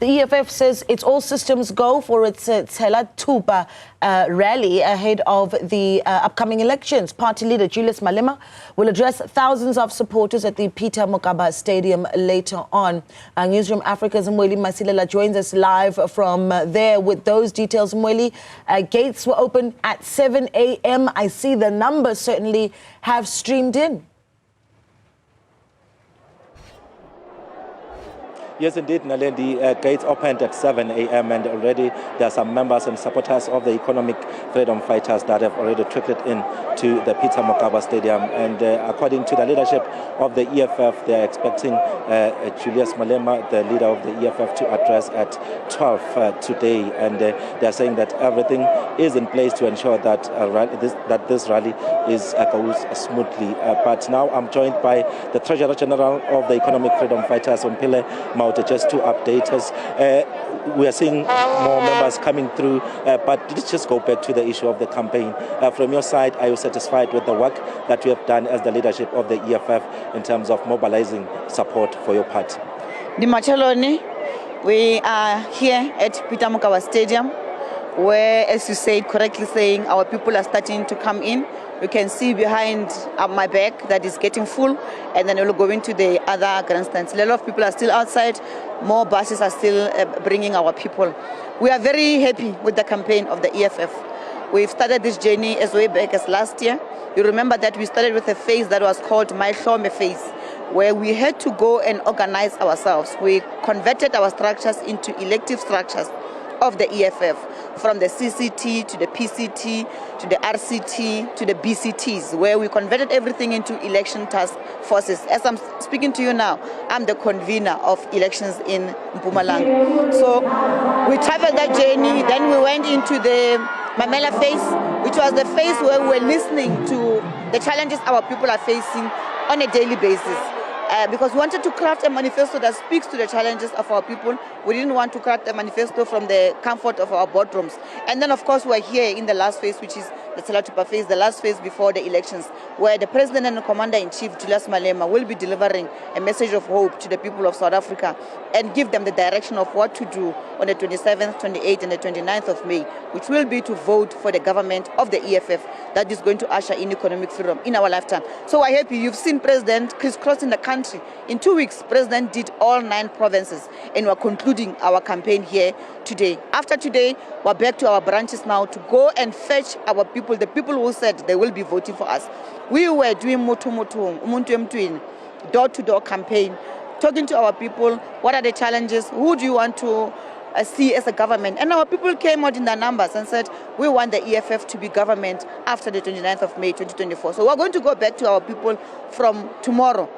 The EFF says it's all systems go for its Tshela Thupa Rally ahead of the upcoming elections. Party leader Julius Malema will address thousands of supporters at the Peter Mokaba Stadium later on. Newzroom Afrika's Mweli Masilela joins us live from there with those details. Mweli, gates were open at 7 a.m. I see the numbers certainly have streamed in. Yes, indeed, Nalendi. Gates opened at 7 a.m. and already there are some members and supporters of the economic freedom fighters that have already trickled in to the Peter Mokaba Stadium. And according to the leadership of the EFF, they are expecting Julius Malema, the leader of the EFF, to address at 12 today. And they are saying that everything is in place to ensure that this rally goes smoothly. But now I'm joined by the Treasurer General of the Economic Freedom Fighters, Omphile Maotwe, just to update us. We are seeing more members coming through, but let's just go back to the issue of the campaign. From your side, are you satisfied with the work that you have done as the leadership of the EFF in terms of mobilizing support for your party? We are here at Peter Mokaba Stadium, where, as you said, correctly saying, our people are starting to come in. You can see behind my back that is getting full, and then we'll go into the other grandstands. A lot of people are still outside. More buses are still bringing our people. We are very happy with the campaign of the EFF. We've started this journey as way back as last year. You remember that we started with a phase that was called My Hlome phase, where we had to go and organize ourselves. We converted our structures into elective structures of the EFF, from the CCT to the PCT to the RCT to the BCTs, where we converted everything into election task forces. As I'm speaking to you now, I'm the convener of elections in Mpumalanga. So we traveled that journey, then we went into the Mamela phase, which was the phase where we were listening to the challenges our people are facing on a daily basis. Because we wanted to craft a manifesto that speaks to the challenges of our people. We didn't want to craft a manifesto from the comfort of our boardrooms. And then, of course, we're here in the last phase, which is the Tshela Thupa phase, the last phase before the elections, where the President and the Commander-in-Chief, Julius Malema, will be delivering a message of hope to the people of South Africa and give them the direction of what to do on the 27th, 28th, and the 29th of May, which will be to vote for the government of the EFF that is going to usher in economic freedom in our lifetime. So I hope you've seen President crisscrossing the country. In 2 weeks, President did all 9 provinces, and we're concluding our campaign here today. After today, we're back to our branches now to go and fetch our people, the people who said they will be voting for us. We were doing door-to-door campaign, talking to our people, what are the challenges, who do you want to see as a government? And our people came out in their numbers and said, we want the EFF to be government after the 29th of May 2024. So we're going to go back to our people from tomorrow,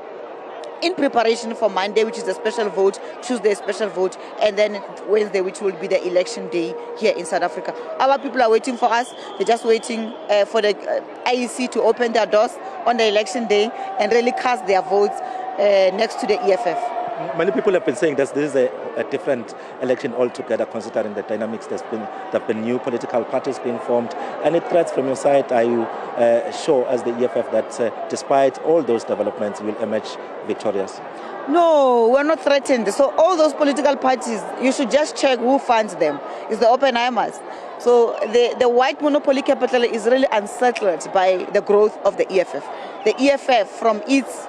in preparation for Monday, which is a special vote, Tuesday, special vote, and then Wednesday, which will be the election day here in South Africa. Our people are waiting for us. They're just waiting for the IEC to open their doors on the election day and really cast their votes next to the EFF. Many people have been saying that this is a different election altogether, considering the dynamics. There have been new political parties being formed. Any threats from your side? Are you sure, as the EFF, that despite all those developments, you will emerge victorious? No, we're not threatened. So all those political parties, you should just check who funds them. It's the Oppenheimers. So the white monopoly capital is really unsettled by the growth of the EFF. The EFF, from its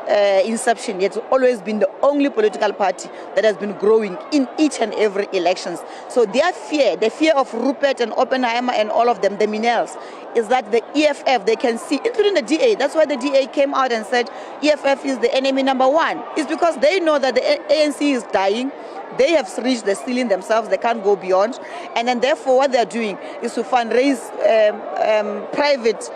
inception, has always been the only political party that has been growing in each and every elections. So their fear, the fear of Rupert and Oppenheimer and all of them, the Minels, is that the EFF, they can see, including the DA, that's why the DA came out and said EFF is the enemy number 1. It's because they know that the ANC is dying. They have reached the ceiling themselves, they can't go beyond. And then therefore what they're doing is to fundraise private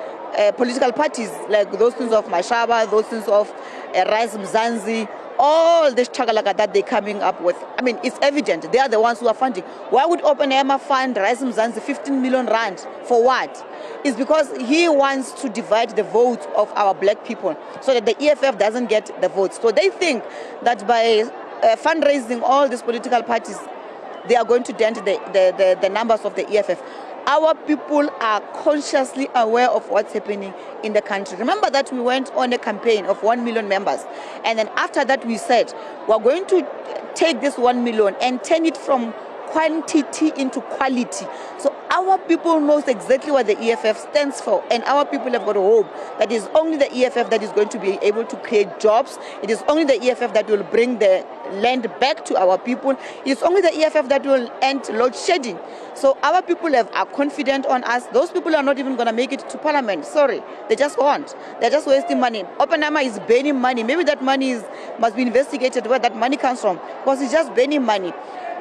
political parties, like those things of Mashaba, those things of Rise Mzansi, all this chagalaka that they're coming up with. I mean, it's evident, they are the ones who are funding. Why would Oppenheimer fund Rise Mzansi 15 million rand? For what? It's because he wants to divide the votes of our black people so that the EFF doesn't get the votes. So they think that by fundraising all these political parties, they are going to dent the numbers of the EFF. our people are consciously aware of what's happening in the country. Remember that we went on a campaign of 1 million members. And then after that we said, we're going to take this 1 million and turn it from quantity into quality. So our people knows exactly what the EFF stands for, and our people have got a hope that is only the EFF that is going to be able to create jobs. It is only the EFF that will bring the land back to our people. It's only the EFF that will end load shedding. So our people are confident on us. Those people are not even going to make it to parliament. Sorry, they just won't. They're just wasting money. Oppenheimer is burning money. Maybe that money must be investigated where that money comes from, because it's just burning money.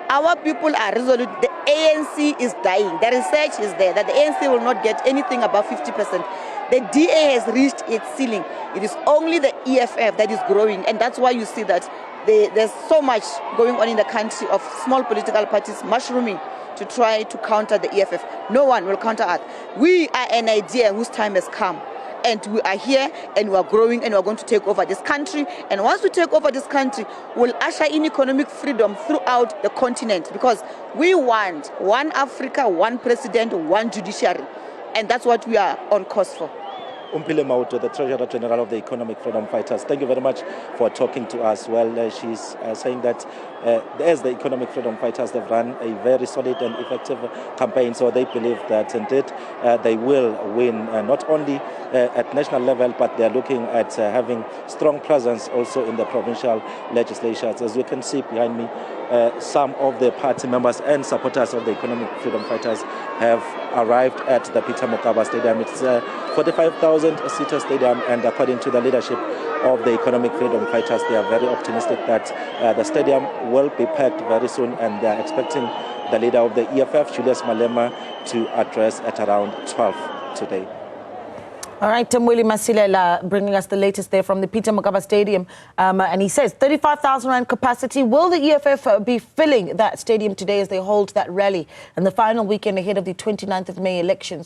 Our people are resolute. The ANC is dying. The research is there that the ANC will not get anything above 50%. The DA has reached its ceiling. It is only the EFF that is growing, and that's why you see that there's so much going on in the country of small political parties mushrooming to try to counter the EFF. No one will counter us. We are an idea whose time has come. And we are here, and we are growing, and we are going to take over this country. And once we take over this country, we'll usher in economic freedom throughout the continent, because we want one Africa, one president, one judiciary. And that's what we are on course for. Omphile Maotwe, the Treasurer General of the Economic Freedom Fighters, thank you very much for talking to us. Well, she's saying that as the Economic Freedom Fighters, they've run a very solid and effective campaign, so they believe that indeed they will win not only at national level, but they're looking at having strong presence also in the provincial legislatures. As you can see behind me, some of the party members and supporters of the Economic Freedom Fighters have arrived at the Peter Mokaba Stadium. It's 45,000-seater stadium, and according to the leadership of the Economic Freedom Fighters, they are very optimistic that the stadium will be packed very soon, and they are expecting the leader of the EFF, Julius Malema, to address at around 12 today. All right, Mweli Masilela bringing us the latest there from the Peter Mokaba Stadium. And he says 35,000 rand capacity. Will the EFF be filling that stadium today as they hold that rally in the final weekend ahead of the 29th of May elections?